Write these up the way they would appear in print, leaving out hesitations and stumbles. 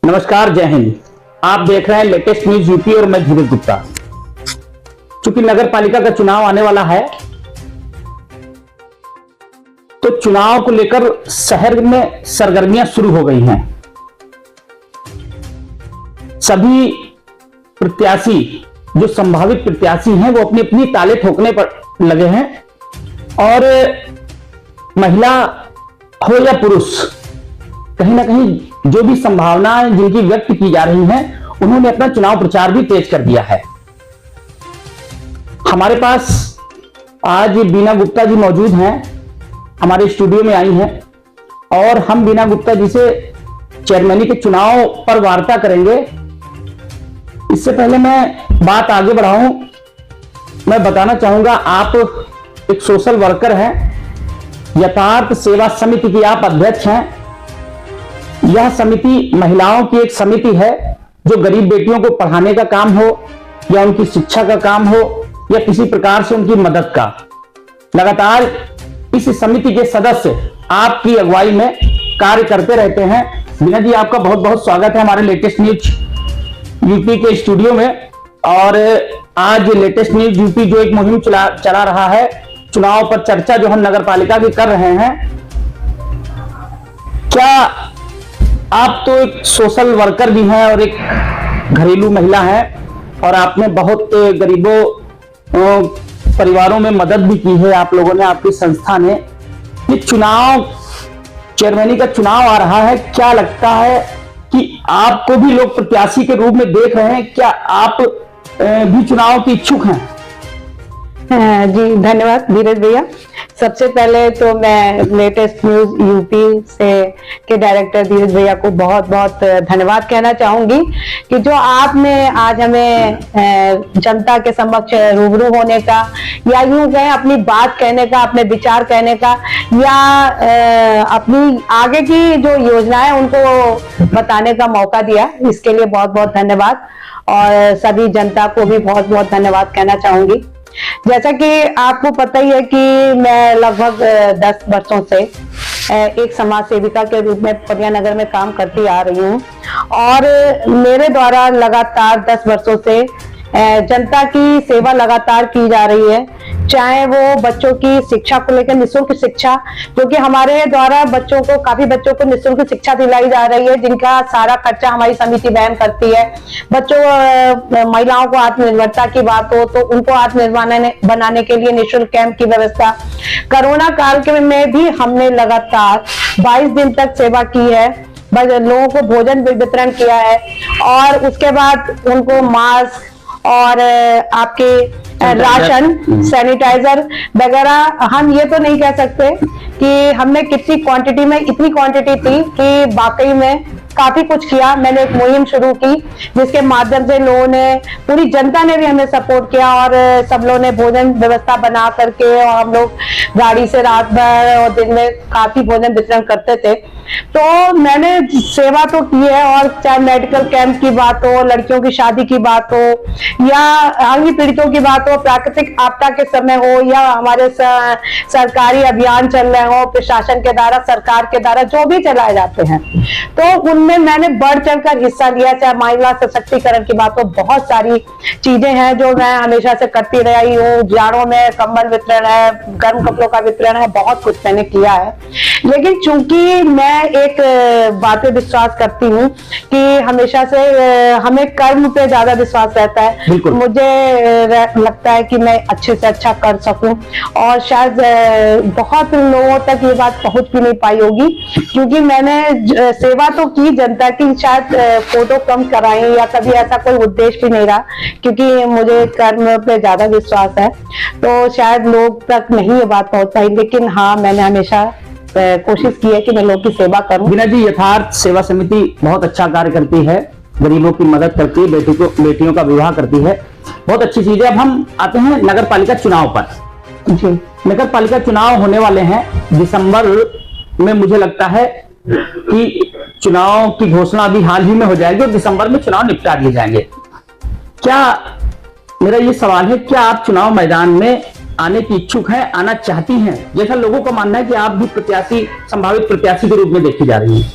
नमस्कार, जय हिंद। आप देख रहे हैं लेटेस्ट न्यूज यूपी और मैं धीरज गुप्ता। चूंकि नगर पालिका का चुनाव आने वाला है, तो चुनाव को लेकर शहर में सरगर्मियां शुरू हो गई हैं। सभी प्रत्याशी, जो संभावित प्रत्याशी हैं, वो अपनी अपनी ताले ठोकने पर लगे हैं और महिला हो या पुरुष, कहीं ना कहीं जो भी संभावनाएं जिनकी व्यक्त की जा रही हैं, उन्होंने अपना चुनाव प्रचार भी तेज कर दिया है। हमारे पास आज बीना गुप्ता जी मौजूद हैं, हमारे स्टूडियो में आई हैं और हम बीना गुप्ता जी से चेयरमैनी के चुनाव पर वार्ता करेंगे। इससे पहले मैं बात आगे बढ़ाऊं, मैं बताना चाहूंगा, आप एक सोशल वर्कर हैं, यथार्थ सेवा समिति की आप अध्यक्ष हैं। यह समिति महिलाओं की एक समिति है जो गरीब बेटियों को पढ़ाने का काम हो या उनकी शिक्षा का काम हो या किसी प्रकार से उनकी मदद का, लगातार इस समिति के सदस्य आपकी अगुवाई में कार्य करते रहते हैं। बीना जी, आपका बहुत बहुत स्वागत है हमारे लेटेस्ट न्यूज यूपी के स्टूडियो में। और आज लेटेस्ट न्यूज यूपी जो एक मुहिम चला रहा है, चुनाव पर चर्चा जो हम नगर पालिका की कर रहे हैं, क्या आप तो एक सोशल वर्कर भी हैं और एक घरेलू महिला हैं और आपने बहुत गरीबों परिवारों में मदद भी की है, आप लोगों ने, आपकी संस्था ने। ये चुनाव, चेयरमैनी का चुनाव आ रहा है, क्या लगता है कि आपको भी लोग प्रत्याशी के रूप में देख रहे हैं? क्या आप भी चुनाव के इच्छुक हैं? जी धन्यवाद धीरज भैया। सबसे पहले तो मैं लेटेस्ट न्यूज यूपी से के डायरेक्टर धीरज भैया को बहुत बहुत धन्यवाद कहना चाहूंगी कि जो आपने आज हमें जनता के समक्ष रूबरू होने का, या यूं कहें अपनी बात कहने का, अपने विचार कहने का, या अपनी आगे की जो योजनाएं उनको बताने का मौका दिया, इसके लिए बहुत बहुत धन्यवाद। और सभी जनता को भी बहुत बहुत धन्यवाद कहना चाहूंगी। जैसा कि आपको पता ही है कि मैं लगभग 10 वर्षों से एक समाज सेविका के रूप में पटिया नगर में काम करती आ रही हूँ और मेरे द्वारा लगातार 10 वर्षों से जनता की सेवा लगातार की जा रही है। चाहे वो बच्चों की शिक्षा को लेकर निःशुल्क शिक्षा, क्योंकि हमारे द्वारा काफी बच्चों को निःशुल्क शिक्षा दिलाई जा रही है, जिनका सारा खर्चा हमारी समिति वहन करती है। बच्चों, महिलाओं को आत्मनिर्भरता की बात हो तो उनको आत्मनिर्भर बनाने के लिए निःशुल्क कैंप की व्यवस्था। कोरोना काल के में भी हमने लगातार 22 दिन तक सेवा की है, लोगों को भोजन वितरण किया है और उसके बाद उनको मास्क और आपके राशन, सैनिटाइजर वगैरह। हम ये तो नहीं कह सकते कि हमने कितनी क्वांटिटी में, इतनी क्वांटिटी थी कि वाकई में काफी कुछ किया। मैंने एक मुहिम शुरू की जिसके माध्यम से लोगों ने, पूरी जनता ने भी हमें सपोर्ट किया और सब लोगों ने भोजन व्यवस्था बना करके, और हम लोग गाड़ी से रात भर और दिन में काफी भोजन वितरण करते थे। तो मैंने सेवा तो की है, और चाहे मेडिकल कैंप की बात हो, लड़कियों की शादी की बात हो, या अंग पीड़ितों की बात हो, प्राकृतिक आपदा के समय हो, या हमारे सरकारी अभियान चल रहे हो प्रशासन के द्वारा, सरकार के द्वारा जो भी चलाए जाते हैं, तो उनमें मैंने बढ़ चढ़कर हिस्सा लिया। चाहे महिला सशक्तिकरण की बात हो, बहुत सारी चीजें हैं जो मैं हमेशा से करती रही हूँ। जाड़ों में कंबल वितरण है, गर्म कपड़ों का वितरण है, बहुत कुछ मैंने किया है। लेकिन चूंकि मैं एक बात पे विश्वास करती हूँ कि हमेशा से हमें कर्म पे ज्यादा विश्वास रहता है। मुझे लगता है कि मैं अच्छे से अच्छा कर सकूं, और शायद बहुत लोगों तक ये बात पहुंच भी नहीं पाई होगी, क्योंकि मैंने सेवा तो की जनता की, शायद फोटो कम कराई या कभी ऐसा कोई उद्देश्य भी नहीं रहा, क्योंकि मुझे कर्म पे ज्यादा विश्वास है, तो शायद लोग तक नहीं ये बात पहुंच पाई। लेकिन हाँ, मैंने हमेशा कोशिश की है कि मैं लोगों की सेवा करूं। बीना जी, यथार्थ सेवा समिति बहुत अच्छा कार्य करती है, गरीबों की मदद करती है, बेटियों का विवाह करती है, बहुत अच्छी चीज है। अब हम आते हैं नगर पालिका चुनाव पर। जी, नगर पालिका चुनाव होने वाले हैं दिसंबर में। मुझे लगता है कि चुनाव की घोषणा अभी हाल ही में हो जाएगी और दिसंबर में चुनाव निपटा दिए जाएंगे। क्या, मेरा ये सवाल है, क्या आप चुनाव मैदान में आने की इच्छुक हैं, आना चाहती हैं? जैसा लोगों का मानना है कि आप भी प्रत्याशी, संभावित प्रत्याशी के रूप में देखी जा रही हैं।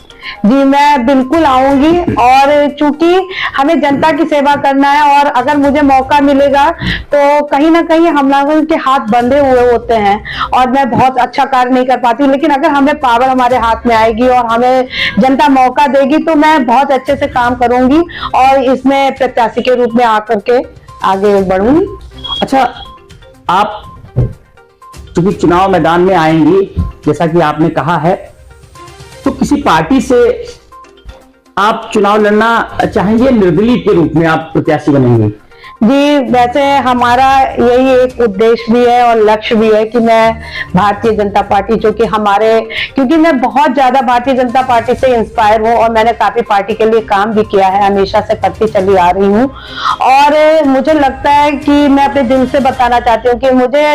जी मैं बिल्कुल आऊंगी, और चूंकि हमें जनता की सेवा करना है, और अगर मुझे मौका मिलेगा तो कहीं ना कहीं हम लोगों के हाथ बंधे हुए होते हैं और मैं बहुत अच्छा कार्य नहीं कर पाती, लेकिन अगर हमें पावर हमारे हाथ में आएगी और हमें जनता मौका देगी तो मैं बहुत अच्छे से काम करूंगी और इसमें प्रत्याशी के रूप में आकर के आगे बढ़ूंगी। अच्छा, आप चूंकि चुनाव मैदान में आएंगी, जैसा कि आपने कहा है, तो किसी पार्टी से आप चुनाव लड़ना चाहेंगे, निर्दलीय के रूप में आप प्रत्याशी बनेंगे? जी वैसे हमारा यही एक उद्देश्य भी है और लक्ष्य भी है कि मैं भारतीय जनता पार्टी, जो कि हमारे, क्योंकि मैं बहुत ज्यादा भारतीय जनता पार्टी से इंस्पायर हूँ और मैंने काफी पार्टी के लिए काम भी किया है, हमेशा से करती चली आ रही हूँ, और मुझे लगता है कि मैं अपने दिल से बताना चाहती हूँ कि मुझे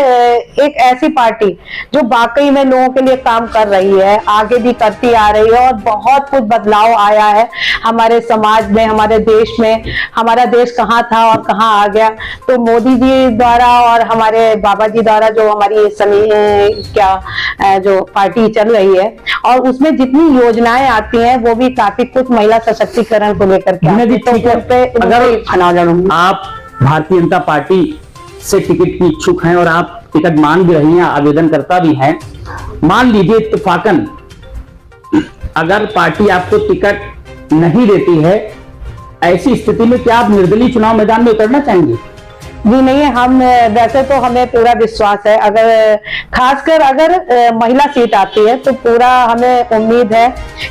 एक ऐसी पार्टी जो वाकई में लोगों के लिए काम कर रही है, आगे भी करती आ रही है, और बहुत कुछ बदलाव आया है हमारे समाज में, हमारे देश में। हमारा देश कहाँ था और कहाँ आ गया, तो मोदी जी द्वारा और हमारे बाबा जी द्वारा जो हमारी जो पार्टी चल रही है, और उसमें जितनी योजनाएं आती हैं वो भी काफी कुछ महिला सशक्तिकरण को लेकर के आती है। तो अगर चुनाव लड़ूंगी। आप भारतीय जनता पार्टी से टिकट की इच्छुक हैं और आप टिकट मांग भी रही हैं, आवेदनकर्ता भी हैं, मान लीजिए इत्तेफाकन अगर पार्टी आपको टिकट नहीं देती है, ऐसी स्थिति में क्या आप निर्दलीय चुनाव मैदान में उतरना चाहेंगे? जी नहीं, हम वैसे तो हमें पूरा विश्वास है, अगर खासकर अगर महिला सीट आती है तो पूरा हमें उम्मीद है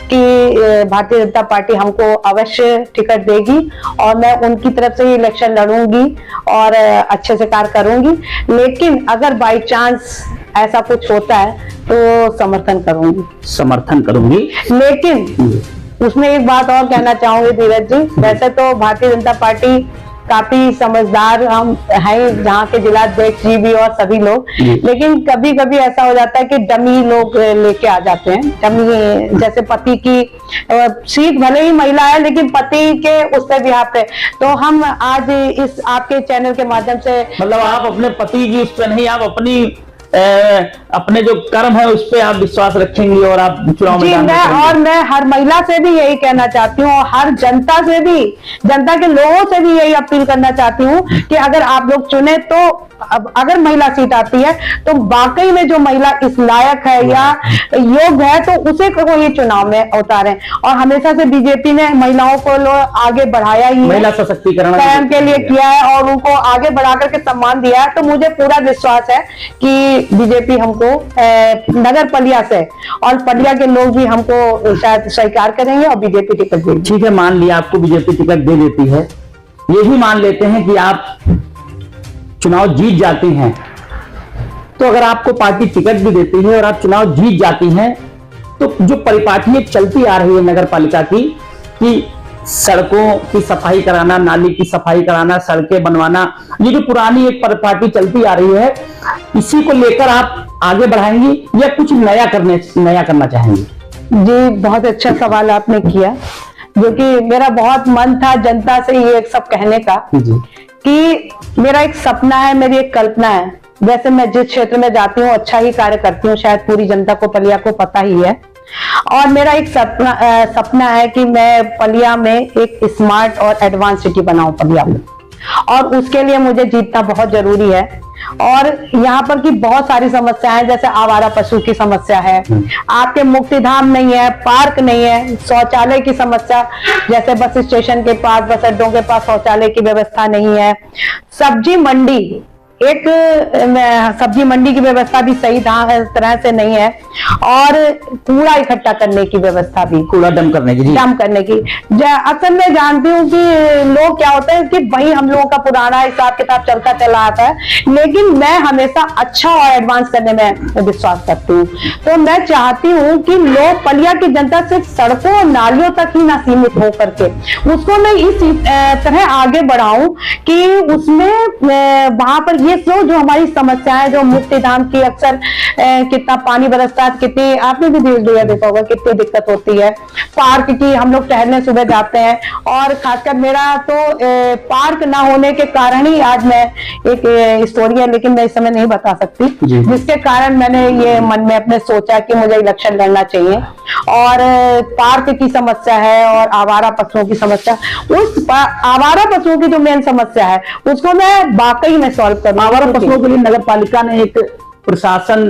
कि भारतीय जनता पार्टी हमको अवश्य टिकट देगी और मैं उनकी तरफ से ही इलेक्शन लड़ूंगी और अच्छे से कार्य करूंगी। लेकिन अगर बाई चांस ऐसा कुछ होता है तो समर्थन करूंगी। लेकिन उसमें एक बात और कहना चाहूंगी धीरज जी, वैसे तो भारतीय जनता पार्टी काफी समझदार हम हैं, जहाँ के जिलाध्यक्ष जी भी और सभी लोग, लेकिन कभी कभी ऐसा हो जाता है कि डमी लोग लेके आ जाते हैं। डमी जैसे पति की सीट भले ही महिला है लेकिन पति के उस पे भी पे, तो हम आज इस आपके चैनल के माध्यम से, मतलब आप अपने पति की उस पर नहीं, आप अपने जो कर्म है उस पर आप विश्वास रखेंगे और आप चुनाव मैदान में करेंगे। और मैं हर महिला से भी यही कहना चाहती हूँ, हर जनता से भी, जनता के लोगों से भी यही अपील करना चाहती हूँ कि अगर आप लोग चुने तो अगर महिला सीट आती है तो वाकई में जो महिला इस लायक है या योग्य है तो उसे को ये चुनाव में उतारें। और हमेशा से बीजेपी ने महिलाओं को आगे बढ़ाया ही, महिला सशक्तिकरण के लिए किया है और उनको आगे बढ़ा करके सम्मान दिया है, तो मुझे पूरा विश्वास है कि बीजेपी हमको नगर पलिया से और पलिया के लोग भी हमको शायद स्वीकार करेंगे और बीजेपी टिकट देगी। ठीक है, मान लिया आपको बीजेपी टिकट दे देती है, ये भी मान लेते हैं कि आप चुनाव जीत जाती हैं, तो अगर आपको पार्टी टिकट भी देती है और आप चुनाव जीत जाती हैं तो जो परिपाटी चलती आ रही है नगर पालिका की कि सड़कों की सफाई कराना, नाली की सफाई कराना, सड़कें बनवाना, ये जो पुरानी एक परिपाटी चलती आ रही है, इसी को लेकर आप आगे बढ़ाएंगी या कुछ नया करना चाहेंगी? जी बहुत अच्छा सवाल आपने किया, जो कि मेरा बहुत मन था जनता से ये सब कहने का कि मेरा एक सपना है, मेरी एक कल्पना है। वैसे मैं जिस क्षेत्र में जाती हूँ अच्छा ही कार्य करती हूँ, शायद पूरी जनता को पलिया को पता ही है, और मेरा एक सपना है कि मैं पलिया में एक स्मार्ट और एडवांस सिटी बनाऊं पलिया में, और उसके लिए मुझे जीतना बहुत जरूरी है। और यहाँ पर की बहुत सारी समस्याएं, जैसे आवारा पशु की समस्या है, आपके मुक्तिधाम नहीं है, पार्क नहीं है, शौचालय की समस्या, जैसे बस स्टेशन के पास, बस अड्डों के पास शौचालय की व्यवस्था नहीं है, सब्जी मंडी सब्जी मंडी की व्यवस्था भी सही तरह से नहीं है, और कूड़ा इकट्ठा करने की व्यवस्था भी, कूड़ा डंप करने की अक्सर मैं जानती हूँ कि लोग क्या होते हैं कि वही हम लोगों का पुराना हिसाब किताब चलता चला आता है, लेकिन मैं हमेशा अच्छा और एडवांस करने में विश्वास करती हूँ। तो मैं चाहती हूँ कि लोग, पलिया की जनता सिर्फ सड़कों और नालियों तक ही ना सीमित हो करके उसको मैं इस तरह आगे बढ़ाऊं कि उसमें वहां पर ये जो हमारी समस्याएं, जो मुक्ति धाम की अक्सर कितना पानी बरसता है, कितनी, आपने भी धीरज भैया देखा होगा कितनी दिक्कत होती है। पार्क की हम लोग टहलने सुबह जाते हैं, और खासकर मेरा तो पार्क ना होने के कारण ही आज मैं एक स्टोरी है, लेकिन मैं इस समय नहीं बता सकती, जिसके कारण मैंने ये मन में अपने सोचा कि मुझे इलेक्शन लड़ना चाहिए। और पार्क की समस्या है और आवारा पशुओं की समस्या, उस आवारा पशुओं की जो मेन समस्या है उसको मैं वाकई में सॉल्व करूँ। आवारा पशुओं के लिए नगर पालिका ने एक प्रशासन,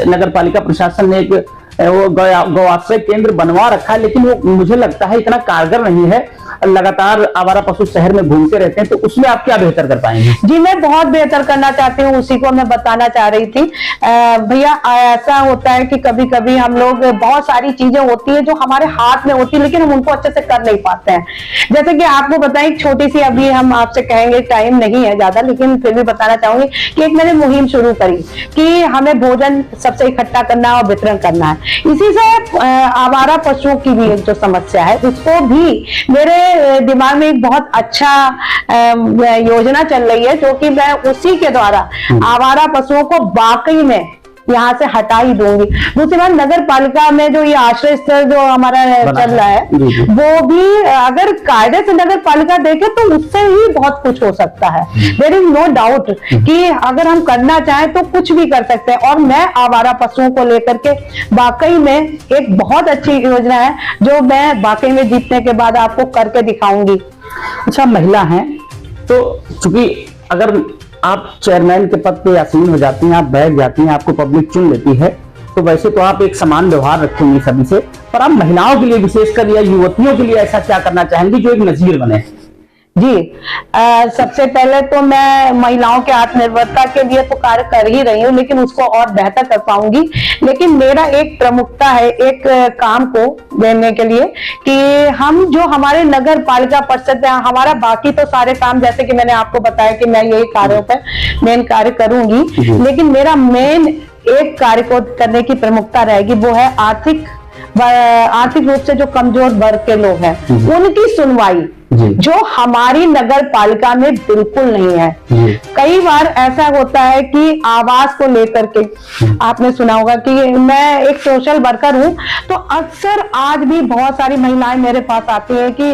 नगर पालिका प्रशासन ने एक वो गौआश्रय केंद्र बनवा रखा है, लेकिन वो मुझे लगता है इतना कारगर नहीं है। लगातार आवारा पशु शहर में घूमते रहते हैं, तो उसमें आप क्या बेहतर कर पाएंगे? जी, मैं बहुत बेहतर करना चाहती हूँ, उसी को मैं बताना चाह रही थी। भैया, ऐसा होता है कि कभी कभी हम लोग, बहुत सारी चीजें होती है जो हमारे हाथ में होती है, लेकिन हम उनको अच्छे से कर नहीं पाते हैं। जैसे कि आपको बताएं, एक छोटी सी, अभी हम आपसे कहेंगे, टाइम नहीं है ज्यादा, लेकिन फिर भी बताना चाहूंगी कि एक मैंने मुहिम शुरू करी कि हमें भोजन सबसे इकट्ठा करना और वितरण करना है। इसी से आवारा पशुओं की भी एक जो समस्या है, उसको भी मेरे दिमाग में एक बहुत अच्छा योजना चल रही है, जो कि मैं उसी के द्वारा आवारा पशुओं को वाकई में यहाँ से हटा ही दूंगी। दूसरी बात, नगर पालिका में जो ये आश्रय स्थल जो हमारा चल रहा है, वो भी अगर कायदे से नगर पालिका देखे तो उससे ही बहुत कुछ हो सकता है। देयर इज नो डाउट कि अगर हम करना चाहें तो कुछ भी कर सकते हैं। और मैं आवारा पशुओं को लेकर के वाकई में एक बहुत अच्छी योजना है, जो मैं वाकई में जीतने के बाद आपको करके दिखाऊंगी। अच्छा, महिला हैं तो चूंकि अगर आप चेयरमैन के पद पे आसीन हो जाती हैं, आप बैठ जाती हैं, आपको पब्लिक चुन लेती है, तो वैसे तो आप एक समान व्यवहार रखेंगी सभी से, पर आप महिलाओं के लिए विशेषकर या युवतियों के लिए ऐसा क्या करना चाहेंगी जो एक नजीर बने? जी, सबसे पहले तो मैं महिलाओं के आत्मनिर्भरता के लिए तो कार्य कर ही रही हूँ, लेकिन उसको और बेहतर कर पाऊंगी। लेकिन मेरा एक प्रमुखता है एक काम को देने के लिए कि हम जो हमारे नगर पालिका परिषद है, हमारा बाकी तो सारे काम, जैसे कि मैंने आपको बताया कि मैं यही कार्यों पर मेन कार्य करूंगी, लेकिन मेरा मेन एक कार्य को करने की प्रमुखता रहेगी, वो है आर्थिक रूप से जो कमजोर वर्ग के लोग हैं, उनकी सुनवाई, जो हमारी नगर पालिका में बिल्कुल नहीं है। कई बार ऐसा होता है कि आवास को लेकर के, आपने सुना होगा कि मैं एक सोशल वर्कर हूं, तो अक्सर आज भी बहुत सारी महिलाएं मेरे पास आती हैं कि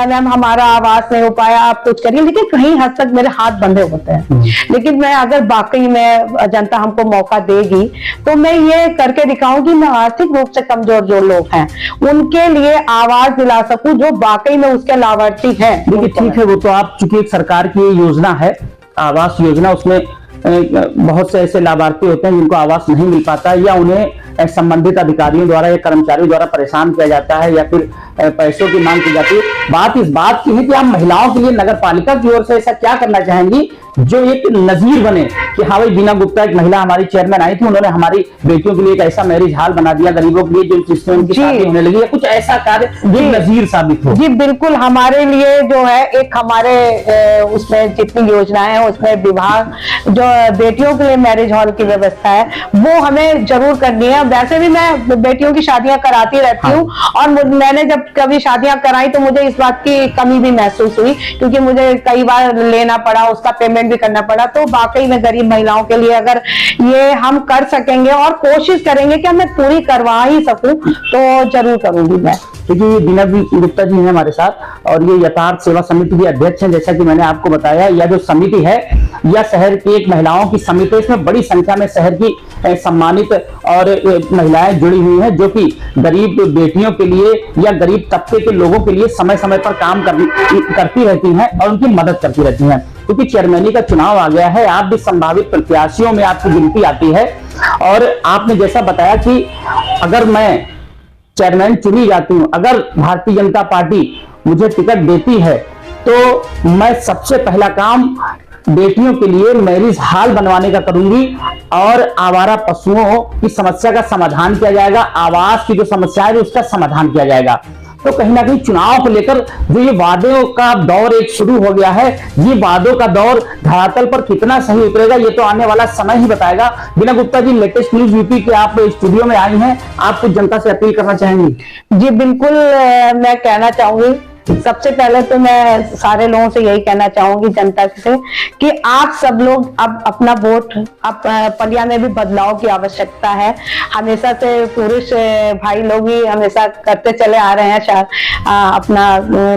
मैम हमारा आवास नहीं हो पाया, आप कुछ करिए, लेकिन कहीं हद तक मेरे हाथ बंधे होते हैं। लेकिन मैं, अगर वाकई में जनता हमको मौका देगी तो मैं ये करके दिखाऊंगी, मैं आर्थिक रूप से कमजोर जो लोग हैं उनके लिए आवास दिला सकूं, जो वाकई में उसके लाभार्थी है। देखिए, ठीक है, वो तो आप चूंकि एक सरकार की योजना है, आवास योजना, उसमें बहुत से ऐसे लाभार्थी होते हैं जिनको आवास नहीं मिल पाता, या उन्हें संबंधित अधिकारियों द्वारा या कर्मचारियों द्वारा परेशान किया जाता है, या फिर पैसों की मांग की जाती है। बात इस बात की है कि आप महिलाओं के लिए नगर पालिका की ओर से ऐसा क्या करना चाहेंगी जो एक नजीर बने कि हाँ भाई, बीना गुप्ता एक महिला हमारी चेयरमैन आई थी, उन्होंने हमारी बेटियों के लिए एक ऐसा मैरिज हॉल बना दिया, गरीबों के लिए जो जिसमें उनकी शादी होने लगी, या कुछ ऐसा कार्य जो नजीर साबित हो। जी बिल्कुल, हमारे लिए जो है एक हमारे उसमें जितनी योजनाएं हैं उसमें विभाग जो बेटियों के लिए मैरिज हॉल की व्यवस्था है वो हमें जरूर करनी है। वैसे भी मैं बेटियों की शादियां कराती रहती हूँ, और मैंने जब कभी शादियां कराई तो मुझे इस बात की कमी भी महसूस हुई, क्योंकि मुझे कई बार लेना पड़ा, उसका पेमेंट भी करना पड़ा। तो वाकई में गरीब महिलाओं के लिए अगर ये हम कर सकेंगे और कोशिश करेंगे कि मैं पूरी करवा ही सकूं, तो जरूर करूंगी मैं। देखिए, बीना गुप्ता जी हैं हमारे साथ, और ये यथार्थ सेवा समिति के अध्यक्ष हैं। जैसा कि मैंने आपको बताया, यह जो समिति है यह शहर की एक महिलाओं की समिति है। इसमें बड़ी संख्या में शहर की सम्मानित और महिलाएं जुड़ी हुई हैं, जो कि गरीब बेटियों के लिए या गरीब तबके के लोगों के लिए समय समय पर काम करती रहती हैं और उनकी मदद करती रहती हैं। क्योंकि चेयरमैनी का चुनाव आ गया है, आप भी संभावित प्रत्याशियों में आपकी गिनती आती है, और आपने जैसा बताया कि अगर मैं चेयरमैन चुनी जाती हूं, अगर भारतीय जनता पार्टी मुझे टिकट देती है, तो मैं सबसे पहला काम बेटियों के लिए मैरिज हॉल बनवाने का करूंगी, और आवारा पशुओं की समस्या का समाधान किया जाएगा, आवास की जो समस्या है उसका समाधान किया जाएगा। तो कहीं ना कहीं चुनाव को लेकर जो ये वादों का दौर एक शुरू हो गया है, ये वादों का दौर धरातल पर कितना सही उतरेगा ये तो आने वाला समय ही बताएगा। बीना Gupta ji, latest news UP के आप स्टूडियो में आई हैं, आप कुछ जनता से अपील करना चाहेंगी? जी बिल्कुल, मैं कहना चाहूंगी सबसे पहले तो मैं सारे लोगों से यही कहना चाहूंगी, जनता से, कि आप सब लोग अब अपना वोट, अब पलिया में भी बदलाव की आवश्यकता है। हमेशा से पुरुष भाई लोग ही हमेशा करते चले आ रहे हैं, अपना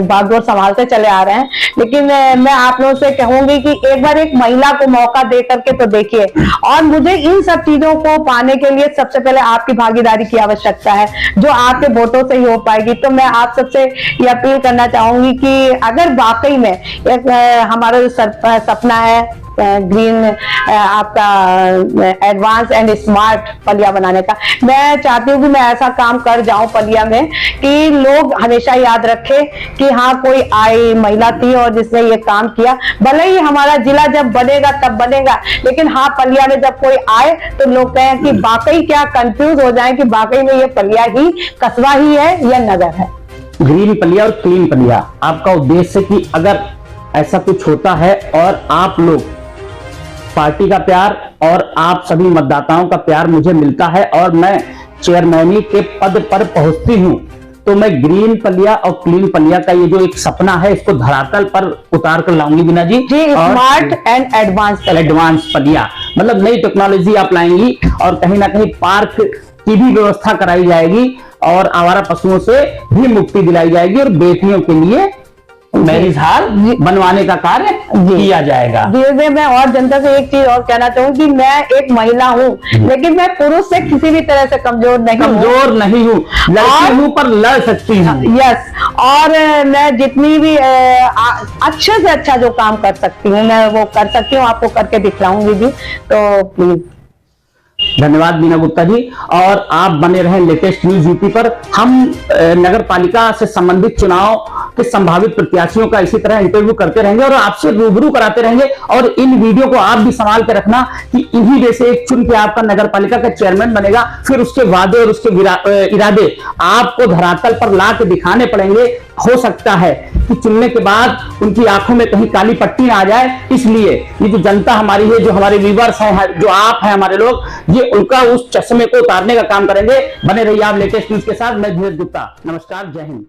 बागडोर संभालते चले आ रहे हैं, लेकिन मैं आप लोगों से कहूंगी कि एक बार एक महिला को मौका दे करके तो देखिए। और मुझे इन सब चीजों को पाने के लिए सबसे पहले आपकी भागीदारी की आवश्यकता है, जो आपके वोटों से ही हो पाएगी। तो मैं आप सबसे ये अपील करना चाहूंगी कि अगर वाकई में एक हमारा जो सपना है ग्रीन, आपका एडवांस एंड स्मार्ट पलिया बनाने का, मैं चाहती हूँ कि मैं ऐसा काम कर जाऊं पलिया में कि लोग हमेशा याद रखें कि हाँ, कोई आई महिला थी और जिसने ये काम किया। भले ही हमारा जिला जब बनेगा तब बनेगा, लेकिन हाँ, पलिया में जब कोई आए तो लोग कहें कि वाकई, क्या कंफ्यूज हो जाए कि वाकई में ये पलिया ही, कस्बा ही है या नगर है। ग्रीन पलिया और क्लीन पलिया, आपका उद्देश्य कि अगर ऐसा कुछ होता है और आप लोग पार्टी का प्यार और आप सभी मतदाताओं का प्यार मुझे मिलता है और मैं चेयरमैनी के पद पर पहुंचती हूं, तो मैं ग्रीन पलिया और क्लीन पलिया का ये जो एक सपना है, इसको धरातल पर उतार कर लाऊंगी बीना जी। स्मार्ट एंड एडवांस पलिया मतलब नई टेक्नोलॉजी आप लाएंगी और कहीं ना कहीं पार्क की भी व्यवस्था कराई जाएगी और आवारा पशुओं से भी मुक्ति दिलाई जाएगी और बेटियों के लिए मैरिज हॉल बनवाने का कार्य किया जाएगा। धीरे मैं और जनता से एक चीज और कहना चाहूँ कि मैं एक महिला हूँ, लेकिन मैं पुरुष से किसी भी तरह से कमजोर नहीं हूँ, लड़की हूँ पर लड़ सकती हूँ। यस, और मैं जितनी भी अच्छे से अच्छा जो काम कर सकती हूँ मैं वो कर सकती हूँ, आपको करके दिखलाऊंगी भी। तो प्लीज धन्यवाद बीना गुप्ता जी, और आप बने रहें लेटेस्ट न्यूज यूपी पर। हम नगर पालिका से संबंधित चुनाव के संभावित प्रत्याशियों का इसी तरह इंटरव्यू करते रहेंगे और आपसे रूबरू कराते रहेंगे। और इन वीडियो को आप भी संभाल के रखना कि इन्हीं में से एक चुन के आपका नगर पालिका का चेयरमैन बनेगा। फिर उसके वादे और उसके इरादे आपको धरातल पर ला के दिखाने पड़ेंगे। हो सकता है कि चुनने के बाद उनकी आंखों में कहीं काली पट्टी ना आ जाए, इसलिए ये जो जनता हमारी है, जो हमारे व्यूअर्स हैं, जो आप हैं हमारे लोग, ये उनका उस चश्मे को उतारने का काम करेंगे। बने रहिए आप लेटेस्ट न्यूज के साथ। मैं धीरज गुप्ता, नमस्कार, जय हिंद।